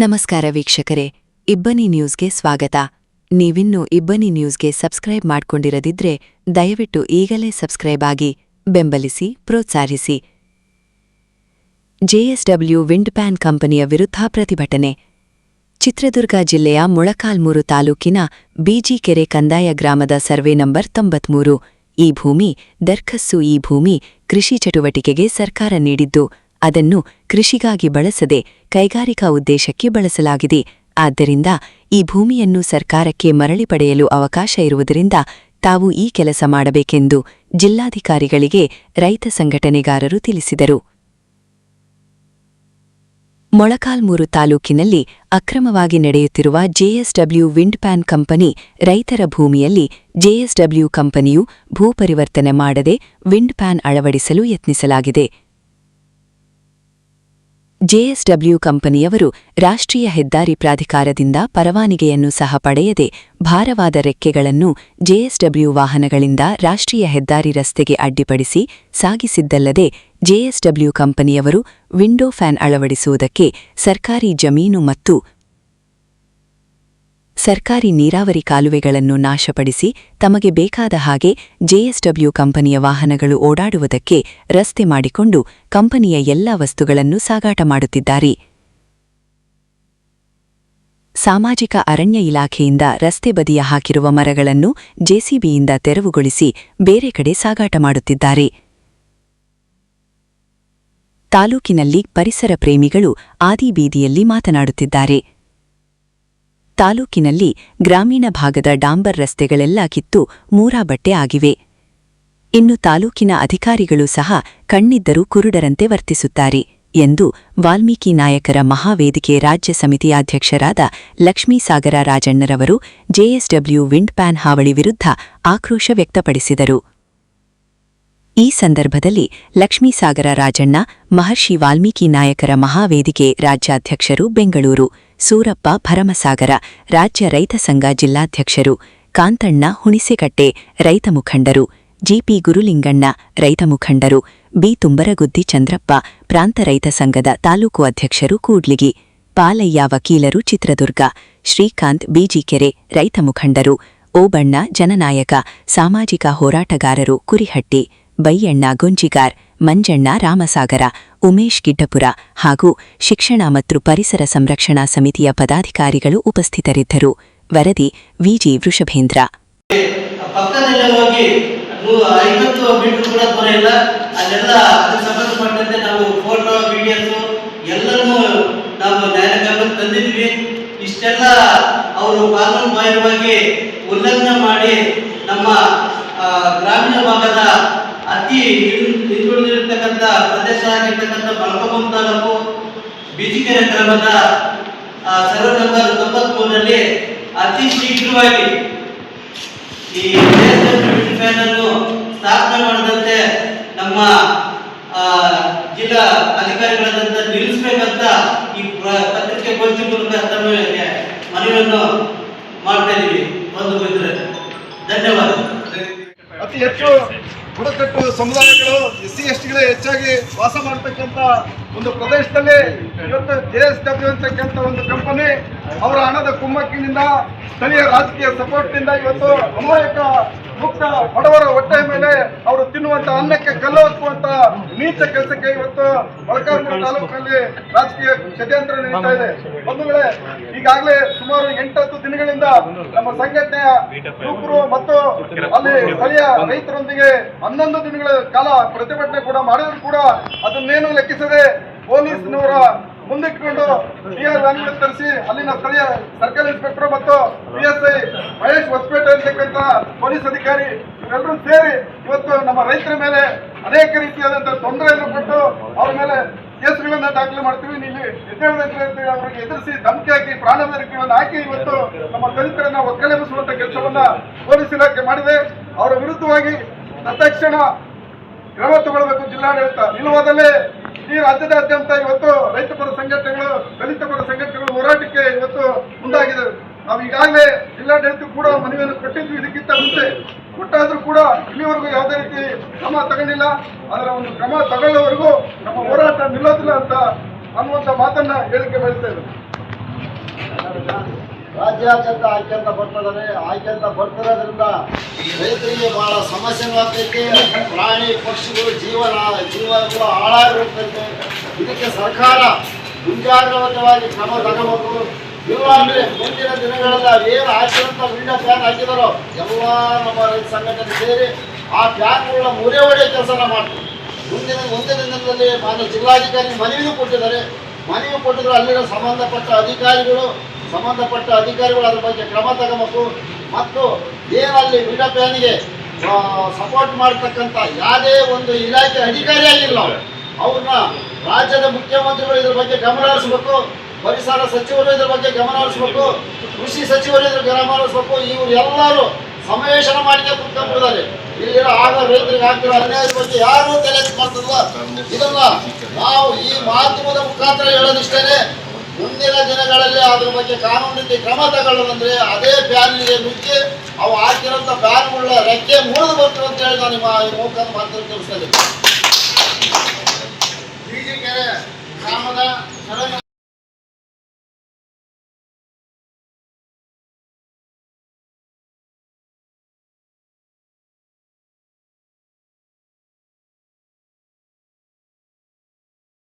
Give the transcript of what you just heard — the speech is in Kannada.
ನಮಸ್ಕಾರ ವೀಕ್ಷಕರೇ, ಇಬ್ಬನಿ ನ್ಯೂಸ್ಗೆ ಸ್ವಾಗತ. ನೀವಿನ್ನೂ ಇಬ್ಬನಿ ನ್ಯೂಸ್ಗೆ ಸಬ್ಸ್ಕ್ರೈಬ್ ಮಾಡ್ಕೊಂಡಿರದಿದ್ರೆ ದಯವಿಟ್ಟು ಈಗಲೇ ಸಬ್ಸ್ಕ್ರೈಬ್ ಆಗಿ, ಬೆಂಬಲಿಸಿ, ಪ್ರೋತ್ಸಾಹಿಸಿ. ಜೆಎಸ್ಡಬ್ಲ್ಯೂ ವಿಂಡ್ ಪ್ಯಾನ್ ಕಂಪನಿಯ ವಿರುದ್ಧ ಪ್ರತಿಭಟನೆ. ಚಿತ್ರದುರ್ಗ ಜಿಲ್ಲೆಯ ಮೊಳಕಾಲ್ಮೂರು ತಾಲೂಕಿನ ಬಿಜಿಕೆರೆ ಕಂದಾಯ ಗ್ರಾಮದ ಸರ್ವೆ ನಂಬರ್ 93. ಈ ಭೂಮಿ ದರ್ಖಸ್ಸು. ಈ ಭೂಮಿ ಕೃಷಿ ಚಟುವಟಿಕೆಗೆ ಸರ್ಕಾರ ನೀಡಿದ್ದು, ಅದನ್ನು ಕೃಷಿಗಾಗಿ ಬಳಸದೆ ಕೈಗಾರಿಕಾ ಉದ್ದೇಶಕ್ಕೆ ಬಳಸಲಾಗಿದೆ. ಆದ್ದರಿಂದ ಈ ಭೂಮಿಯನ್ನು ಸರ್ಕಾರಕ್ಕೆ ಮರಳಿ ಪಡೆಯಲು ಅವಕಾಶ ಇರುವುದರಿಂದ ತಾವು ಈ ಕೆಲಸ ಮಾಡಬೇಕೆಂದು ಜಿಲ್ಲಾಧಿಕಾರಿಗಳಿಗೆ ರೈತ ಸಂಘಟನೆಗಾರರು ತಿಳಿಸಿದರು. ಮೊಳಕಾಲ್ಮೂರು ತಾಲೂಕಿನಲ್ಲಿ ಅಕ್ರಮವಾಗಿ ನಡೆಯುತ್ತಿರುವ ಜೆಎಸ್ಡಬ್ಲ್ಯೂ ವಿಂಡ್ ಪ್ಯಾನ್ ಕಂಪನಿ ರೈತರ ಭೂಮಿಯಲ್ಲಿ ಜೆಎಸ್ಡಬ್ಲ್ಯೂ ಕಂಪನಿಯು ಭೂಪರಿವರ್ತನೆ ಮಾಡದೆ ವಿಂಡ್ ಪ್ಯಾನ್ ಅಳವಡಿಸಲು ಯತ್ನಿಸಲಾಗಿದೆ. ಜೆಎಸ್ಡಬ್ಲ್ಯೂ ಕಂಪನಿಯವರು ರಾಷ್ಟ್ರೀಯ ಹೆದ್ದಾರಿ ಪ್ರಾಧಿಕಾರದಿಂದ ಪರವಾನಗಿಯನ್ನು ಸಹ ಪಡೆಯದೆ ಭಾರವಾದ ರೆಕ್ಕೆಗಳನ್ನು ಜೆಎಸ್ಡಬ್ಲ್ಯೂ ವಾಹನಗಳಿಂದ ರಾಷ್ಟ್ರೀಯ ಹೆದ್ದಾರಿ ರಸ್ತೆಗೆ ಅಡ್ಡಿಪಡಿಸಿ ಸಾಗಿಸಿದ್ದಲ್ಲದೆ ಜೆಎಸ್ಡಬ್ಲ್ಯೂ ಕಂಪನಿಯವರು ವಿಂಡೋ ಫ್ಯಾನ್ ಅಳವಡಿಸುವುದಕ್ಕೆ ಸರ್ಕಾರಿ ಜಮೀನು ಮತ್ತು ಸರ್ಕಾರಿ ನೀರಾವರಿ ಕಾಲುವೆಗಳನ್ನು ನಾಶಪಡಿಸಿ ತಮಗೆ ಬೇಕಾದ ಹಾಗೆ ಜೆಎಸ್ಡಬ್ಲ್ಯೂ ಕಂಪನಿಯ ವಾಹನಗಳು ಓಡಾಡುವುದಕ್ಕೆ ರಸ್ತೆ ಮಾಡಿಕೊಂಡು ಕಂಪನಿಯ ಎಲ್ಲ ವಸ್ತುಗಳನ್ನು ಸಾಗಾಟ ಮಾಡುತ್ತಿದ್ದಾರೆ. ಸಾಮಾಜಿಕ ಅರಣ್ಯ ಇಲಾಖೆಯಿಂದ ರಸ್ತೆ ಬದಿಯ ಹಾಕಿರುವ ಮರಗಳನ್ನು ಜೆಸಿಬಿಯಿಂದ ತೆರವುಗೊಳಿಸಿ ಬೇರೆ ಕಡೆ ಸಾಗಾಟ ಮಾಡುತ್ತಿದ್ದಾರೆ. ತಾಲೂಕಿನಲ್ಲಿ ಪರಿಸರ ಪ್ರೇಮಿಗಳು ಆದಿಬೀದಿಯಲ್ಲಿ ಮಾತನಾಡುತ್ತಿದ್ದಾರೆ. ತಾಲೂಕಿನಲ್ಲಿ ಗ್ರಾಮೀಣ ಭಾಗದ ಡಾಂಬರ್ ರಸ್ತೆಗಳೆಲ್ಲ ಕಿತ್ತು ಮೂರಾಬಟ್ಟೆ ಆಗಿವೆ. ಇನ್ನು ತಾಲೂಕಿನ ಅಧಿಕಾರಿಗಳು ಸಹ ಕಣ್ಣಿದ್ದರೂ ಕುರುಡರಂತೆ ವರ್ತಿಸುತ್ತಾರೆ ಎಂದು ವಾಲ್ಮೀಕಿ ನಾಯಕರ ಮಹಾವೇದಿಕೆ ರಾಜ್ಯ ಸಮಿತಿಯಾಧ್ಯಕ್ಷರಾದ ಲಕ್ಷ್ಮೀಸಾಗರ ರಾಜಣ್ಣರವರು ಜೆಎಸ್ಡಬ್ಲ್ಯೂ ವಿಂಡ್ ಪ್ಯಾನ್ ಹಾವಳಿ ವಿರುದ್ಧ ಆಕ್ರೋಶ ವ್ಯಕ್ತಪಡಿಸಿದರು. ಈ ಸಂದರ್ಭದಲ್ಲಿ ಲಕ್ಷ್ಮೀಸಾಗರ ರಾಜಣ್ಣ, ಮಹರ್ಷಿ ವಾಲ್ಮೀಕಿ ನಾಯಕರ ಮಹಾವೇದಿಕೆ ರಾಜ್ಯಾಧ್ಯಕ್ಷರು ಬೆಂಗಳೂರು, ಸೂರಪ್ಪ ಭರಮಸಾಗರ, ರಾಜ್ಯ ರೈತ ಸಂಘ ಜಿಲ್ಲಾಧ್ಯಕ್ಷರು, ಕಾಂತಣ್ಣ ಹುಣಿಸೆಕಟ್ಟೆ ರೈತ ಮುಖಂಡರು, ಜಿಪಿ ಗುರುಲಿಂಗಣ್ಣ ರೈತ ಮುಖಂಡರು, ಬಿ ತುಂಬರಗುದ್ದಿ ಚಂದ್ರಪ್ಪ ಪ್ರಾಂತ ರೈತ ಸಂಘದ ತಾಲೂಕು ಅಧ್ಯಕ್ಷರು ಕೂಡ್ಲಿಗಿ, ಪಾಲಯ್ಯ ವಕೀಲರು ಚಿತ್ರದುರ್ಗ, ಶ್ರೀಕಾಂತ್ ಬಿಜಿಕೆರೆ ರೈತ ಮುಖಂಡರು, ಓಬಣ್ಣ ಜನನಾಯಕ ಸಾಮಾಜಿಕ ಹೋರಾಟಗಾರರು ಕುರಿಹಟ್ಟಿ, ಬೈಯಣ್ಣ ಗುಂಜಿಗಾರ್, ಮಂಜಣ್ಣ ರಾಮಸಾಗರ, ಉಮೇಶ್ ಗಿಡ್ಡಪುರ ಹಾಗೂ ಶಿಕ್ಷಣ ಮತ್ತು ಪರಿಸರ ಸಂರಕ್ಷಣಾ ಸಮಿತಿಯ ಪದಾಧಿಕಾರಿಗಳು ಉಪಸ್ಥಿತರಿದ್ದರು. ವರದಿ ವಿಜಿ ವೃಷಭೇಂದ್ರ. ಇಷ್ಟೆಲ್ಲ ಅವರು ಕಾನೂನು ಬಾಹಿರವಾಗಿ ಉಲ್ಲಂಘನೆ ಮಾಡಿ ನಮ್ಮ ಗ್ರಾಮೀಣ ಭಾಗದ ಅತಿ ಹಿಂದುಳಿದಿರತಕ್ಕಂಥ ಪ್ರದೇಶ ಆಗಿರ್ತಕ್ಕಂಥ ಮೊಳಕಾಲ್ಮೂರು ತಾಲೂಕು ಬಿಜಿಕೆರೆ ಗ್ರಾಮದ ಸರ್ವೆ ನಂಬರ್ 93ರಲ್ಲಿ ಅತಿ ಶೀಘ್ರವಾಗಿ ಈ ಜೆಎಸ್ಡಬ್ಲ್ಯೂ ಫ್ಯಾನ್ ಅನ್ನು ಸ್ಥಾಪನೆ ಮಾಡದಂತೆ ನಮ್ಮ ಜಿಲ್ಲಾ ಅಧಿಕಾರಿಗಳಾದಂತ ನಿಲ್ಲಿಸಬೇಕಂತ ಈ ಪತ್ರಿಕೆ ಗೋಷ್ಠಿ ಮೂಲಕ ತಮಗೆ ಮನವಿಯನ್ನು ಮಾಡ್ತಾ ಇದ್ದೀವಿ. ಒಂದು ಬಿದ್ದರೆ ಧನ್ಯವಾದ. ಅತಿ ಹೆಚ್ಚು ಬುಡಕಟ್ಟು ಸಮುದಾಯಗಳು SC STಗಳೇ ಹೆಚ್ಚಾಗಿ ವಾಸ ಮಾಡತಕ್ಕಂಥ ಒಂದು ಪ್ರದೇಶದಲ್ಲಿ ಇವತ್ತು ಜೆಎಸ್ಡಬ್ಲ್ಯೂ ಅಂತಕ್ಕಂಥ ಒಂದು ಕಂಪನಿ ಅವರ ಹಣದ ಕುಮ್ಮಕ್ಕಿನಿಂದ ಸ್ಥಳೀಯ ರಾಜಕೀಯ ಸಪೋರ್ಟ್ನಿಂದ ಇವತ್ತು ಅಮಾಯಕ ಮುಕ್ತ ಬಡವರ ಹೊಟ್ಟೆ ಮೇಲೆ ಅವರು ತಿನ್ನುವಂತ ಅನ್ನಕ್ಕೆ ಕಲ್ಲು ಹಾಕುವಂತ ನೀಚ ಕೆಲಸಕ್ಕೆ ಇವತ್ತು ಮೊಳಕಾಲ್ಮೂರು ತಾಲೂಕಿನಲ್ಲಿ ರಾಜಕೀಯ ಷಡ್ಯಂತ್ರ ನಡೀತಾ ಇದೆ. ಬಂಧುಗಳೇ, ಈಗಾಗಲೇ ಸುಮಾರು 8-10 ದಿನಗಳಿಂದ ನಮ್ಮ ಸಂಘಟನೆಯ ಯುವಕರು ಮತ್ತು ಅಲ್ಲಿ ಸ್ಥಳೀಯ ರೈತರೊಂದಿಗೆ 11 ದಿನಗಳ ಕಾಲ ಪ್ರತಿಭಟನೆ ಕೂಡ ಮಾಡಿದ್ರು ಕೂಡ ಅದನ್ನೇನು ಲೆಕ್ಕಿಸದೆ ಪೊಲೀಸ್ನವರ ಮುಂದಿಟ್ಟುಕೊಂಡು ಟಿಆರ್ ವ್ಯಾನ್ಗಳು ತರಿಸಿ ಅಲ್ಲಿನ ಸ್ಥಳೀಯ ಸರ್ಕಲ್ ಇನ್ಸ್ಪೆಕ್ಟರ್ ಮತ್ತು PSI ಮಹೇಶ್ ಹೊಸಪೇಟೆ ಅಂತಕ್ಕಂಥ ಪೊಲೀಸ್ ಅಧಿಕಾರಿ ಇವರೆಲ್ಲರೂ ಸೇರಿ ಇವತ್ತು ನಮ್ಮ ರೈತರ ಮೇಲೆ ಅನೇಕ ರೀತಿಯಾದಂತಹ ತೊಂದರೆಯನ್ನು ಕೊಟ್ಟು ಅವರ ಮೇಲೆ ಕೇಸುಗಳನ್ನ ದಾಖಲೆ ಮಾಡ್ತೀವಿ, ಇಲ್ಲಿ ಎದ್ದೇಳಬೇಕು ಅವರಿಗೆ ಎದುರಿಸಿ ಧಮಕಿ ಹಾಕಿ ಪ್ರಾಣ ಬೆದರಿಕೆಗಳನ್ನು ಹಾಕಿ ಇವತ್ತು ನಮ್ಮ ದಲಿತರನ್ನ ಒಕ್ಕಲೆಬ್ಬಿಸುವಂತ ಕೆಲಸವನ್ನ ಪೊಲೀಸ್ ಇಲಾಖೆ ಮಾಡಿದೆ. ಅವರ ವಿರುದ್ಧವಾಗಿ ತತ್ಕ್ಷಣ ಕ್ರಮ ತಗೊಳ್ಬೇಕು ಜಿಲ್ಲಾಡಳಿತ. ಇಲ್ಲವಾದಲ್ಲಿ ಈ ರಾಜ್ಯದಾದ್ಯಂತ ಇವತ್ತು ರೈತ ಪರ ಸಂಘಟನೆಗಳು ದಲಿತ ಪರ ಸಂಘಟನೆಗಳು ಹೋರಾಟಕ್ಕೆ ಇವತ್ತು ಮುಂದಾಗಿದ್ದಾವೆ. ನಾವು ಈಗಾಗಲೇ ಜಿಲ್ಲಾಡಳಿತ ಕೂಡ ಮನವಿಯನ್ನು ಕೊಟ್ಟಿದ್ವಿ. ಇದಕ್ಕಿಂತ ಮುಂಚೆ ಕೊಟ್ಟಾದ್ರೂ ಕೂಡ ಇಲ್ಲಿವರೆಗೂ ಯಾವುದೇ ರೀತಿ ಕ್ರಮ ತಗೊಂಡಿಲ್ಲ. ಅದರ ಒಂದು ಕ್ರಮ ತಗೊಳ್ಳೋವರೆಗೂ ನಮ್ಮ ಹೋರಾಟ ನಿಲ್ಲೋದಿಲ್ಲ ಅಂತ ಅನ್ನುವಂಥ ಮಾತನ್ನ ಹೇಳಿಕೆ ಬಯಸ್ತಾ ಇದ್ದಾರೆ. ರಾಜ್ಯಾದ್ಯಂತ ಆಯ್ಕೆಂತ ಬರ್ತಿರೋದ್ರಿಂದ ರೈತರಿಗೆ ಬಹಳ ಸಮಸ್ಯೆಗಳು ಆಗ್ತೈತೆ. ಪ್ರಾಣಿ ಪಕ್ಷಿಗಳು ಜೀವನಗಳು ಹಾಳಾಗಿರ್ತೈತೆ. ಇದಕ್ಕೆ ಸರ್ಕಾರ ಮುಂಜಾಗ್ರತವಾಗಿ ಕ್ರಮ ತಗೋಬೇಕು. ಇಲ್ಲ ಅಂದರೆ ಮುಂದಿನ ದಿನಗಳಲ್ಲಿ ಏನು ಹಾಕಿದಂಥ ವಿಂಡೋ ಪ್ಯಾನ್ ಹಾಕಿದಾರೋ ಎಲ್ಲ ನಮ್ಮ ರೈತ ಸಂಘಟನೆ ಸೇರಿ ಆ ಪ್ಯಾನ್ಗಳನ್ನ ಮುರಿ ಹೊಡೆಯೋ ಕೆಲಸನ ಮಾಡ್ತೀವಿ. ಮುಂದಿನ ದಿನದಲ್ಲಿ ಮಾನ್ಯ ಜಿಲ್ಲಾಧಿಕಾರಿ ಮನವಿನೂ ಕೊಟ್ಟಿದ್ದಾರೆ. ಮನವಿ ಕೊಟ್ಟಿದ್ರು ಅಲ್ಲಿನ ಸಂಬಂಧಪಟ್ಟ ಅಧಿಕಾರಿಗಳು ಅದ್ರ ಬಗ್ಗೆ ಕ್ರಮ ತಗೋಬೇಕು. ಮತ್ತು ಏನಲ್ಲಿ ವಿಂಡೋ ಪ್ಯಾನಿಗೆ ಸಪೋರ್ಟ್ ಮಾಡ್ತಕ್ಕಂಥ ಯಾವುದೇ ಒಂದು ಇಲಾಖೆ ಅಧಿಕಾರಿ ಆಗಿಲ್ಲ, ಅವ್ರನ್ನ ರಾಜ್ಯದ ಮುಖ್ಯಮಂತ್ರಿಗಳು ಇದ್ರ ಬಗ್ಗೆ ಗಮನ ಹರಿಸಬೇಕು. ಪರಿಸರ ಸಚಿವರು ಇದ್ರ ಬಗ್ಗೆ ಗಮನ ಹರಿಸಬೇಕು. ಕೃಷಿ ಸಚಿವರು ಇದ್ರ ಗಮನ ಹರಿಸಬೇಕು. ಇವರು ಎಲ್ಲರೂ ಸಮಾವೇಶನ ಮಾಡಿಕೆ ಕುತ್ಕೊಂಡಿದ್ದಾರೆ. ಇಲ್ಲಿರೋ ಆಗ ರೈತರಿಗೆ ಆಗ್ತಿರೋ ಅನ್ಯಾಯದ ಬಗ್ಗೆ ಯಾರೂ ತಲೆ ಮಾಡ್ತಿಲ್ಲ. ಇದನ್ನ ನಾವು ಈ ಮಾಧ್ಯಮದ ಮುಖಾಂತರ ಹೇಳೋದಿಷ್ಟೇ, ಮುಂದಿನ ದಿನಗಳಲ್ಲಿ ಅದ್ರ ಬಗ್ಗೆ ಕಾನೂನಿಗೆ ಕ್ರಮ ತಗೊಳ್ಳೋದಂದ್ರೆ ಅದೇ ಪ್ಯಾನ್ಗೆ ನುಗ್ಗಿ ಅವು ಹಾಕಿರೋಂಥ ಪ್ಯಾನ್ಗಳ ರೆಕ್ಕೆ ಮುರಿದು ಬರ್ತೀವಿ ಅಂತ ಹೇಳಿ ನಾನು ನಿಮ್ಮ ಮುಖಾಂತರ ಮಾತ್ರ ತಿಳಿಸ್ತಾ ಇದ್ದೀನಿ. ಬೀಜಿಕೆರೆ ಗ್ರಾಮದ